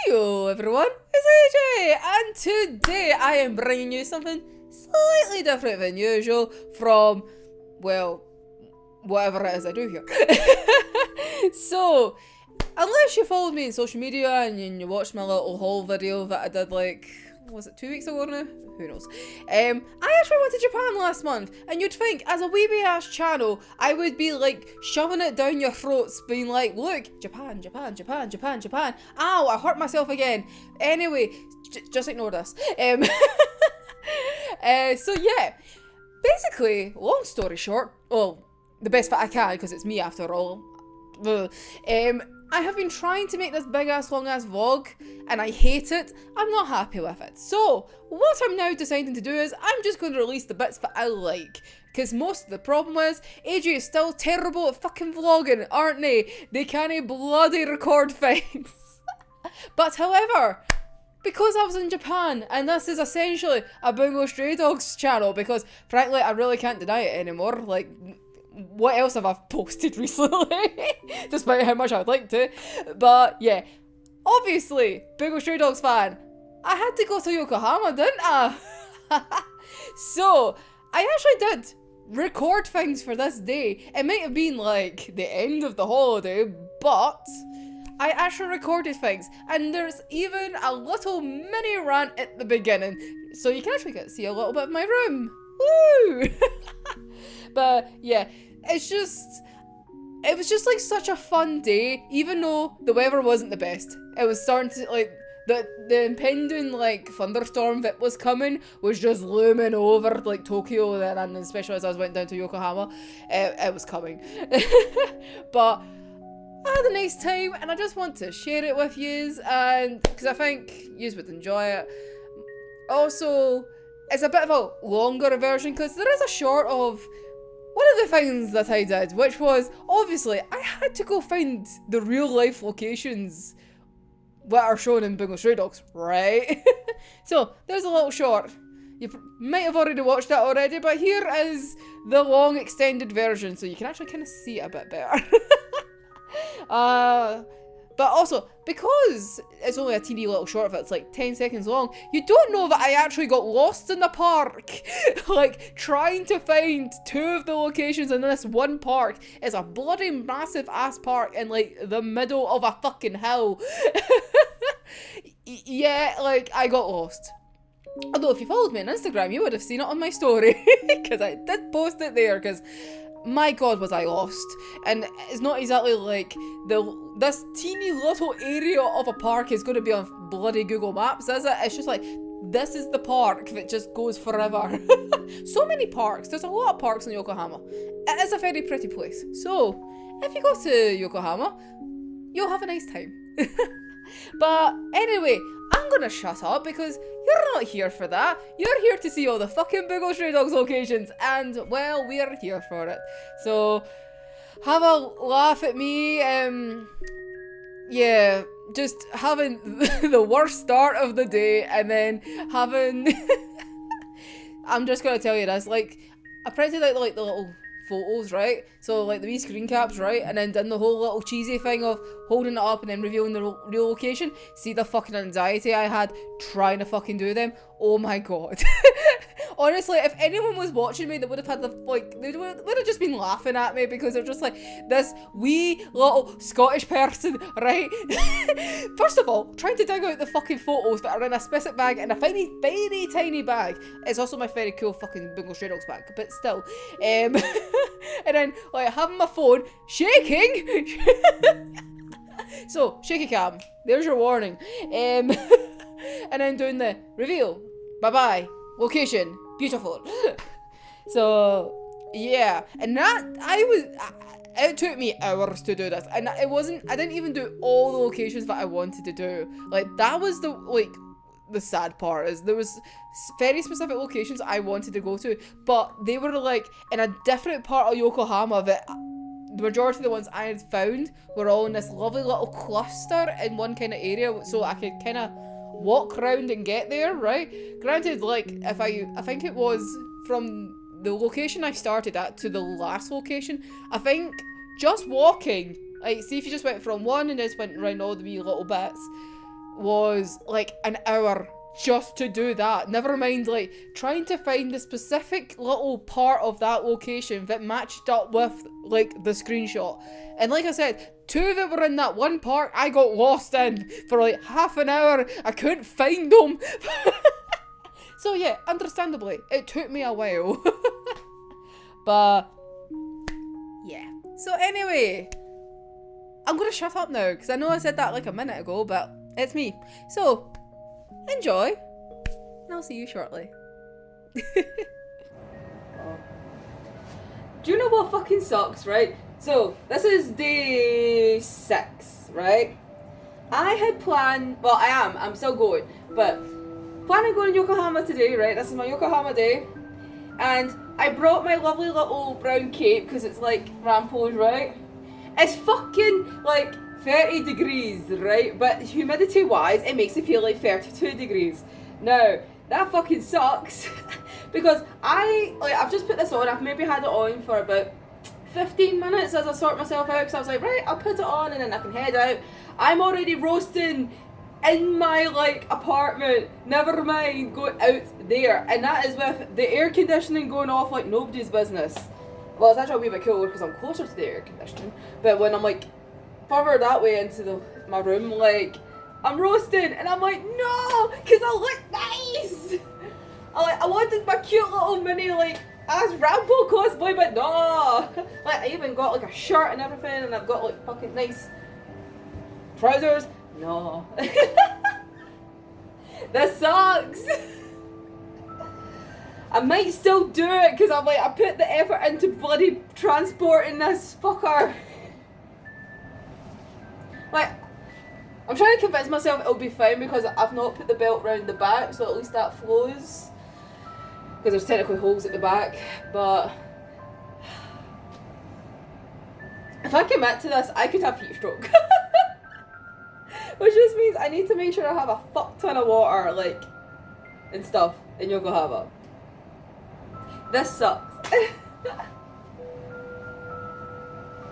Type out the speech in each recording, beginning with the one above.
Hiyo everyone, it's AJ, and today I am bringing you something slightly different than usual from, well, whatever it is I do here. So, unless you followed me on social media and you watched my little haul video that I did was it 2 weeks ago now? Who knows? I actually went to Japan last month, and you'd think, as a weeby ass channel, I would be shoving it down your throats, being like, look, Japan, Japan, Japan, Japan, Japan. Ow, I hurt myself again. Anyway, just ignore this. So yeah, basically, long story short, well, the best that I can, because it's me after all. I have been trying to make this big ass long ass vlog and I hate it. I'm not happy with it. So what I'm now deciding to do is I'm just going to release the bits that I like. Because most of the problem is AJ is still terrible at fucking vlogging, aren't they? They can't bloody record things. But however, because I was in Japan, and this is essentially a Bungo Stray Dogs channel, because frankly I really can't deny it anymore. What else have I posted recently? Despite how much I would like to. But yeah, obviously, Bungo Stray Dogs fan, I had to go to Yokohama, didn't I? So, I actually did record things for this day. It might have been the end of the holiday, but I actually recorded things. And there's even a little mini rant at the beginning. So you can actually get to see a little bit of my room. Woo! But yeah, it was just such a fun day, even though the weather wasn't the best. It was starting to the impending thunderstorm that was coming was just looming over Tokyo, and especially as I went down to Yokohama, it was coming. But I had a nice time and I just want to share it with yous, and because I think yous would enjoy it. Also, it's a bit of a longer version because there is a short of one of the things that I did, which was, obviously, I had to go find the real life locations that are shown in Bungo Stray Dogs, right? So, there's a little short. You might have already watched that already, but here is the long extended version, so you can actually kind of see it a bit better. But also, because it's only a teeny little short that's 10 seconds long, you don't know that I actually got lost in the park. Trying to find two of the locations in this one park. It's a bloody massive ass park in the middle of a fucking hill. Yeah, I got lost. Although if you followed me on Instagram, you would have seen it on my story. Because I did post it there, because my god was I lost. And it's not exactly this teeny little area of a park is going to be on bloody Google Maps, is it? It's just this is the park that just goes forever. So many parks. There's a lot of parks in Yokohama. It is a very pretty place. So, if you go to Yokohama, you'll have a nice time. But anyway, I'm gonna shut up because you're not here for that. You're here to see all the fucking Bungo Stray Dogs locations, and well, we're here for it. So have a laugh at me. Yeah, just having the worst start of the day, and then having I'm just gonna tell you this, I printed out the little photos, right? So the wee screen caps, right? And then done the whole little cheesy thing of holding it up and then revealing the real location. See the fucking anxiety I had trying to fucking do them. Oh my god. Honestly, if anyone was watching me, they would have had they would have just been laughing at me, because they're just this wee little Scottish person, right? First of all, trying to dig out the fucking photos that are in a specific bag, in a tiny, very tiny bag. It's also my very cool fucking Bungo Stray Dogs bag, but still. And then having my phone shaking. So, shaky cam. There's your warning. And then doing the reveal. Bye-bye. Location. Beautiful. So, yeah. And it took me hours to do this. And I didn't even do all the locations that I wanted to do. That was the sad part, is there was very specific locations I wanted to go to, but they were in a different part of Yokohama that the majority of the ones I had found were all in this lovely little cluster in one kind of area, so I could kind of walk around and get there, right? Granted, if I think it was from the location I started at to the last location, I think just walking, see if you just went from one and just went around all the wee little bits, was like an hour just to do that. Never mind like trying to find the specific little part of that location that matched up with like the screenshot. And like I said, 2 that were in that one park I got lost in for like half an hour. I couldn't find them. So yeah, understandably, it took me a while. But yeah. So anyway, I'm gonna shut up now because I know I said that like a minute ago, but it's me. So enjoy, and I'll see you shortly. Do you know what fucking sucks, right? So this is day 6, right? I had planned, well I'm still going, but planning on going to Yokohama today, right? This is my Yokohama day. And I brought my lovely little brown cape because it's like Rampo's, right? It's fucking like 30 degrees, right? But humidity wise, it makes it feel like 32 degrees. Now, that fucking sucks because I've just put this on. I've maybe had it on for about 15 minutes as I sort myself out because I was like, right, I'll put it on and then I can head out. I'm already roasting in my like apartment, never mind going out there, and that is with the air conditioning going off like nobody's business. Well, it's actually a wee bit cooler because I'm closer to the air conditioning, but when I'm like further that way into my room, like I'm roasting and I'm like, no, because I look nice. I wanted my cute little mini like as Rambo cosplay, but no. Like I even got like a shirt and everything, and I've got like fucking nice trousers. No. This sucks. I might still do it because I'm like, I put the effort into bloody transporting this fucker. Like, I'm trying to convince myself it'll be fine because I've not put the belt round the back, so at least that flows. Because there's technically holes at the back, but if I commit to this, I could have heat stroke. Which just means I need to make sure I have a fuck ton of water, like, and stuff in Yokohama. This sucks.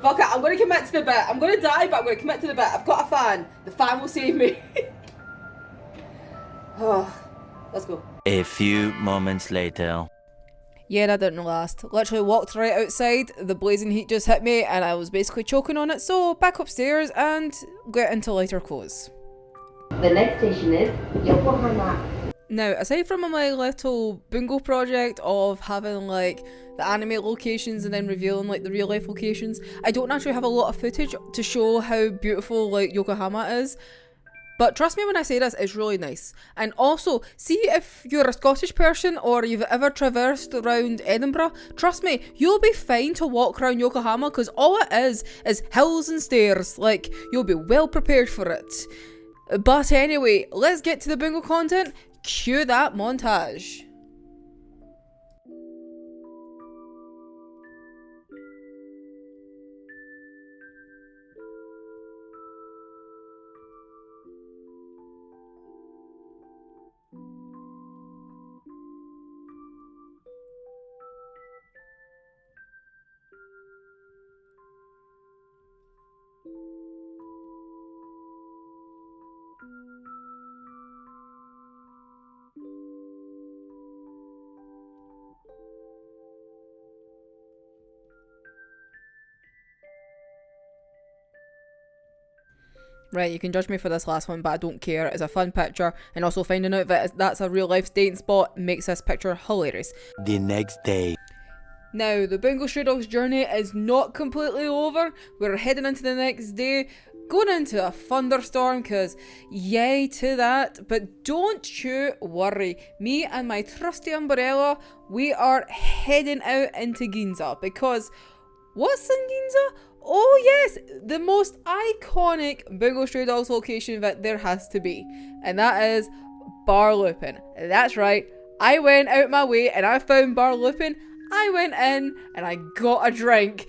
Fuck it, I'm gonna commit to the bit. I'm gonna die, but I'm gonna commit to the bit. I've got a fan. The fan will save me. Oh, let's go. A few moments later. Yeah, that didn't last. Literally walked right outside, the blazing heat just hit me and I was basically choking on it, so back upstairs and get into lighter clothes. The next station is Yokohama. Now, aside from my little Bungo project of having like the anime locations and then revealing like the real life locations, I don't actually have a lot of footage to show how beautiful like Yokohama is. But trust me when I say this, it's really nice. And also, see if you're a Scottish person or you've ever traversed around Edinburgh, trust me, you'll be fine to walk around Yokohama because all it is hills and stairs. Like, you'll be well prepared for it. But anyway, let's get to the Bungo content. Cue that montage. Right, you can judge me for this last one, but I don't care. It's a fun picture, and also finding out that that's a real life dating spot makes this picture hilarious. The next day. Now, the Bungo Stray Dogs journey is not completely over. We're heading into the next day, going into a thunderstorm, because yay to that. But don't you worry. Me and my trusty umbrella, we are heading out into Ginza, because what's in Ginza? Oh yes, the most iconic Bungo Stray Dogs location that there has to be. And that is Bar Lupin. That's right, I went out my way and I found Bar Lupin. I went in and I got a drink.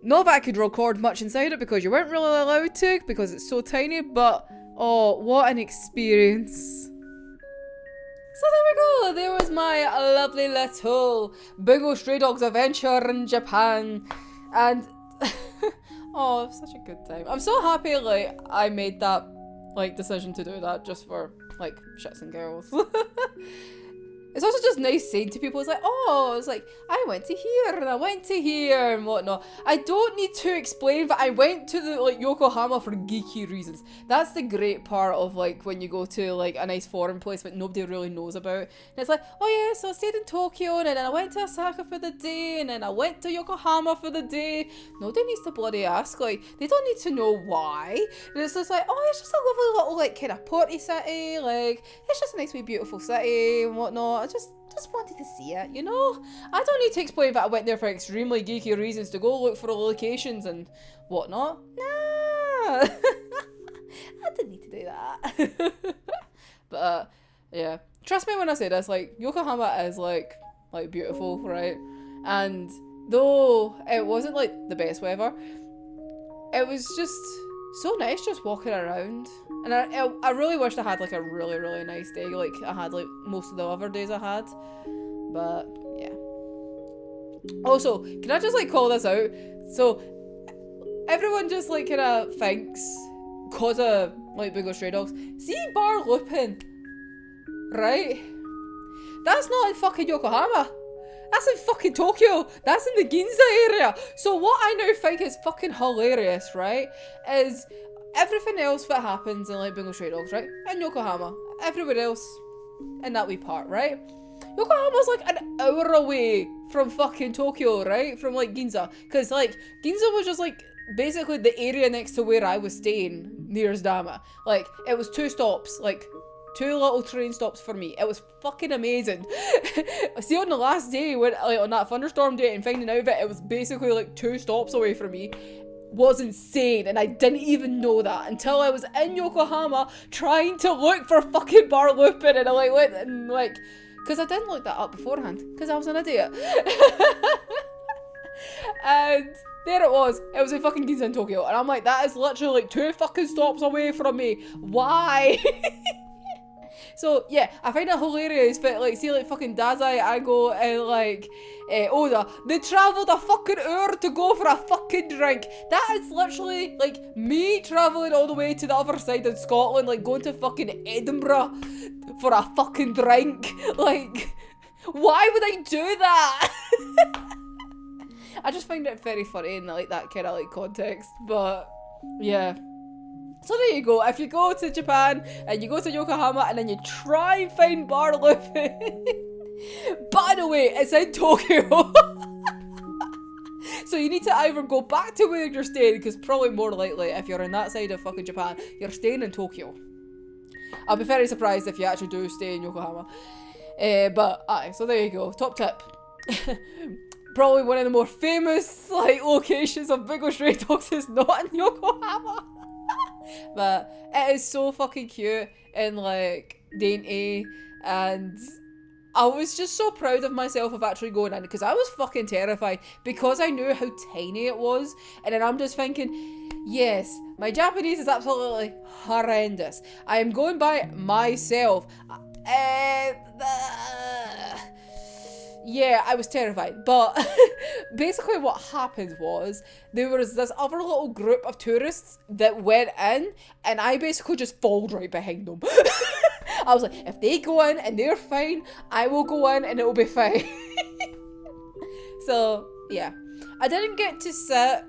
Not that I could record much inside it because you weren't really allowed to because it's so tiny, but oh, what an experience. So there we go, there was my lovely little Bungo Stray Dogs adventure in Japan. And oh, it was such a good time. I'm so happy like I made that like, decision to do that just for, like, shits and giggles. It's also just nice saying to people, it's like, oh, it's like, I went to here and I went to here and whatnot. I don't need to explain that I went to the, like, Yokohama for geeky reasons. That's the great part of, like, when you go to, like, a nice foreign place that nobody really knows about. And it's like, oh yeah, so I stayed in Tokyo and then I went to Osaka for the day and then I went to Yokohama for the day. Nobody needs to bloody ask, like, they don't need to know why. And it's just like, oh, it's just a lovely little, like, kind of porty city, like, it's just a nice wee beautiful city and whatnot. I just wanted to see it, you know? I don't need to explain that I went there for extremely geeky reasons to go look for locations and whatnot. Nah. I didn't need to do that. But, yeah. Trust me when I say this, like, Yokohama is, like beautiful, right? And though it wasn't, like, the best weather, it was just so nice just walking around. And I really wished I had, like, a really, really nice day, like I had, like, most of the other days I had. But, yeah. Also, can I just, like, call this out? So, everyone just, like, kind of thinks, cause of, like, Bungo Stray Dogs, see Bar Lupin, right? That's not in fucking Yokohama. That's in fucking Tokyo. That's in the Ginza area. So what I now think is fucking hilarious, right, is everything else that happens in, like, Bungo Stray Dogs, right, in Yokohama, everywhere else in that wee part, right, Yokohama's like an hour away from fucking Tokyo, right, from, like, Ginza, because, like, Ginza was just, like, basically the area next to where I was staying, near Dama. Like, it was 2 stops, like, 2 little train stops for me. It was fucking amazing. See, on the last day, when, like, on that thunderstorm day, and finding out that it was basically, like, 2 stops away from me, was insane, and I didn't even know that until I was in Yokohama trying to look for fucking Bar Lupin, and I, like, went and, like, because I didn't look that up beforehand because I was an idiot. And there it was in fucking Ginza in Tokyo, and I'm like, that is literally, like, 2 fucking stops away from me. Why? So, yeah, I find it hilarious, but, like, see, like, fucking Dazai, Ago, and, like, Oda, they travelled a fucking hour to go for a fucking drink. That is literally, like, me travelling all the way to the other side of Scotland, like, going to fucking Edinburgh for a fucking drink. Like, why would I do that? I just find it very funny in, like, that kind of, like, context, but, yeah. So there you go. If you go to Japan and you go to Yokohama and then you try and find Bar Lupin, by the way, it's in Tokyo. So you need to either go back to where you're staying, because probably more likely if you're in that side of fucking Japan, you're staying in Tokyo. I'll be very surprised if you actually do stay in Yokohama. But aye, so there you go. Top tip. Probably one of the more famous, like, locations of Bungo Stray Dogs is not in Yokohama. But it is so fucking cute and, like, dainty, and I was just so proud of myself of actually going in, because I was fucking terrified because I knew how tiny it was, and then I'm just thinking, yes, my Japanese is absolutely horrendous. I am going by myself. Yeah, I was terrified, but basically what happened was there was this other little group of tourists that went in, and I basically just followed right behind them. I was like, if they go in and they're fine, I will go in and it'll be fine. So, yeah. I didn't get to sit,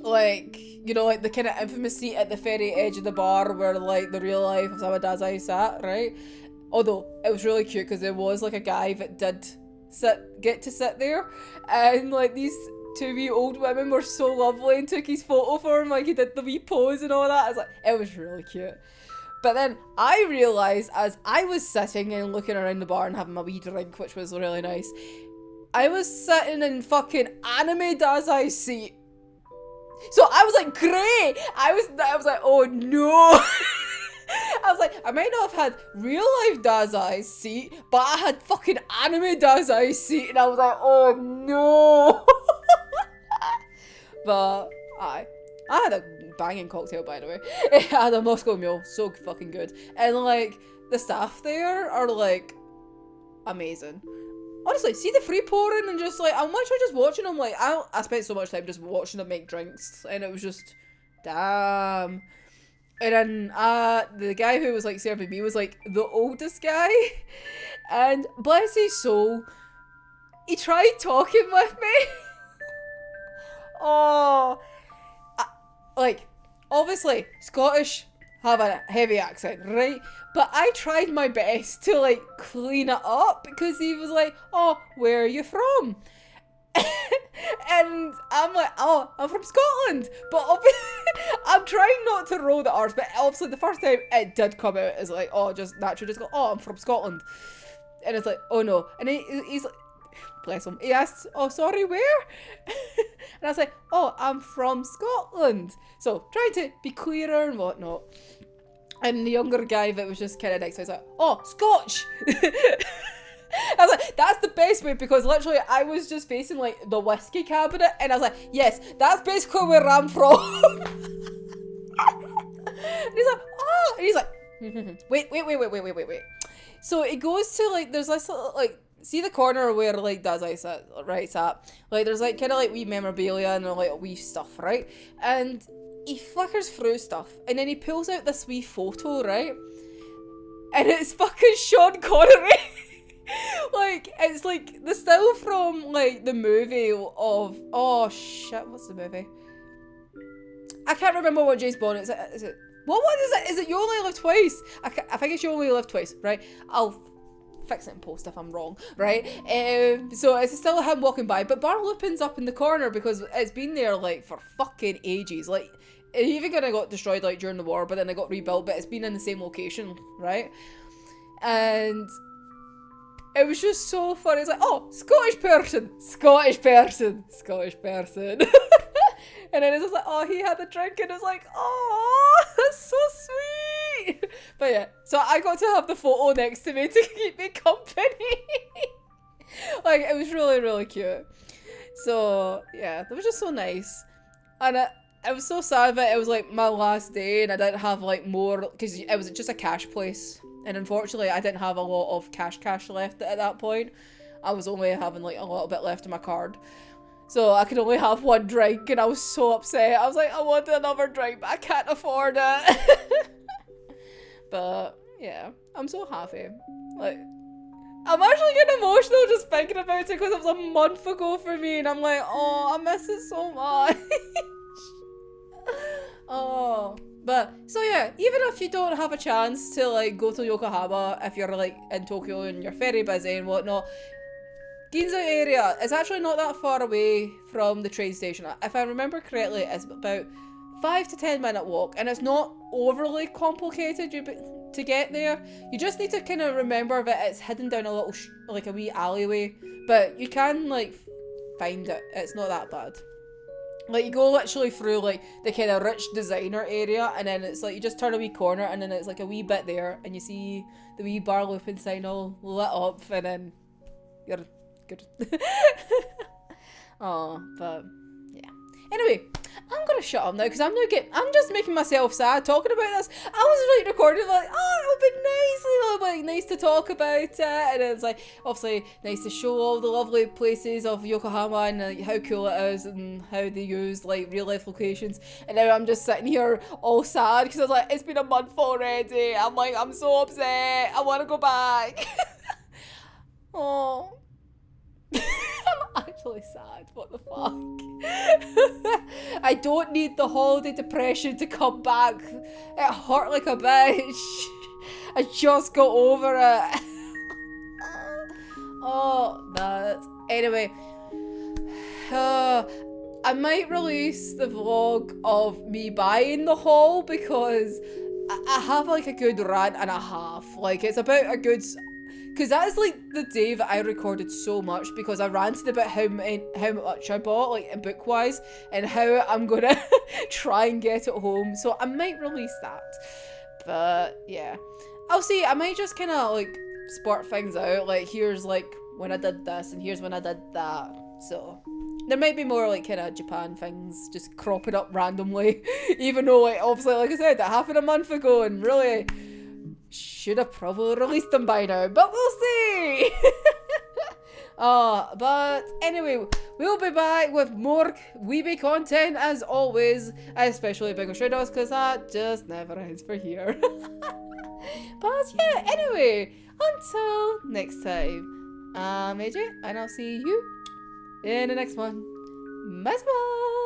like, you know, like the kind of infamous seat at the very edge of the bar where, like, the real life of Sawadazai sat, right? Although, it was really cute because there was, like, a guy that did get to sit there, and, like, these 2 wee old women were so lovely and took his photo for him, like, he did the wee pose and all that. I was like, it was really cute. But then I realised as I was sitting and looking around the bar and having my wee drink, which was really nice, I was sitting in fucking Anime Dazai's seat. So I was like, great! I was like, oh no! I was like, I might not have had real life Dazai's seat, but I had fucking Anime Dazai's seat, and I was like, oh no! But I had a banging cocktail, by the way. I had a Moscow Mule, so fucking good. And, like, the staff there are, like, amazing. Honestly, see the free pouring and just, like, I'm literally just watching them, like, I spent so much time just watching them make drinks, and it was just, damn. And then the guy who was like serving me was like the oldest guy, and bless his soul, he tried talking with me. Oh, like obviously Scottish have a heavy accent, right? But I tried my best to like clean it up because he was like, "Oh, where are you from?" And I'm like, "Oh, I'm from Scotland." But I'm trying not to roll the R's, but obviously the first time it did come out as like, "Oh, just naturally just go, oh, I'm from Scotland." And it's like, "Oh no." And he's like, bless him, he asked, "Oh, sorry, where?" And I was like, "Oh, I'm from Scotland." So trying to be clearer and whatnot. And the younger guy that was just kind of next to me was like, "Oh, Scotch." I was like, that's the best way, because literally I was just facing like the whiskey cabinet and I was like, yes, that's basically where I'm from. And he's like, "Oh," and he's like, wait. So it goes to like, there's this little, like, see the corner where like Dad's eyes right at, like there's like kind of like wee memorabilia and like wee stuff, right? And he flickers through stuff and then he pulls out this wee photo, right? And it's fucking Sean Connery. Like, it's like the still from like the movie of, oh shit, what's the movie? I can't remember what James Bond is. Is it what is it? Is it You Only Live Twice? I think it's You Only Live Twice, right? I'll fix it in post if I'm wrong, right? So it's still him walking by, but Bar Lupin's up in the corner because it's been there like for fucking ages. Like, it even kind of got destroyed like during the war, but then it got rebuilt, but it's been in the same location, right? And it was just so funny. It's like, "Oh, Scottish person. And then it's just like, "Oh, he had a drink," and it's like, "Oh, that's so sweet." But yeah, so I got to have the photo next to me to keep me company. Like, it was really, really cute. So yeah, that was just so nice. And I was so sad that it was like my last day and I didn't have like more, because it was just a cash place. And unfortunately, I didn't have a lot of cash left at that point. I was only having like a little bit left in my card. So I could only have one drink and I was so upset. I was like, I want another drink, but I can't afford it. But yeah, I'm so happy. Like, I'm actually getting emotional just thinking about it because it was a month ago for me and I'm like, oh, I miss it so much. Oh. But, so yeah, even if you don't have a chance to like go to Yokohama, if you're like in Tokyo and you're very busy and whatnot, Ginza area is actually not that far away from the train station. If I remember correctly, it's about 5 to 10 minute walk, and it's not overly complicated to get there. You just need to kind of remember that it's hidden down a little, like a wee alleyway, but you can like find it. It's not that bad. Like, you go literally through like the kind of rich designer area, and then it's like you just turn a wee corner and then it's like a wee bit there and you see the wee Bar Lupin sign all lit up, and then you're good. Oh, but yeah. Anyway, I'm gonna shut up now because I'm just making myself sad talking about this. I was like recording like, oh, it would be nice, like nice to talk about it, and it's like obviously nice to show all the lovely places of Yokohama and like, how cool it is and how they use like real life locations. And now I'm just sitting here all sad because I was like, it's been a month already. I'm like, I'm so upset. I want to go back. Oh. I'm actually sad. What the fuck? I don't need the holiday depression to come back. It hurt like a bitch. I just got over it. Oh, that. Anyway, I might release the vlog of me buying the haul because I have like a good rant and a half. Like, it's about a good... Because that is like the day that I recorded so much because I ranted about how much I bought, like book-wise, and how I'm gonna try and get it home. So I might release that. But yeah, I'll see. I might just kind of like sport things out. Like, here's like when I did this and here's when I did that. So there might be more like kind of Japan things just cropping up randomly. Even though like obviously, like I said, that happened a month ago and really... should have probably released them by now, but we'll see. But anyway, we'll be back with more weeby content as always, especially Bungo Stray Dogs, because that just never ends for here. But yeah, anyway, until next time, I'm AJ, and I'll see you in the next one. Bye bye!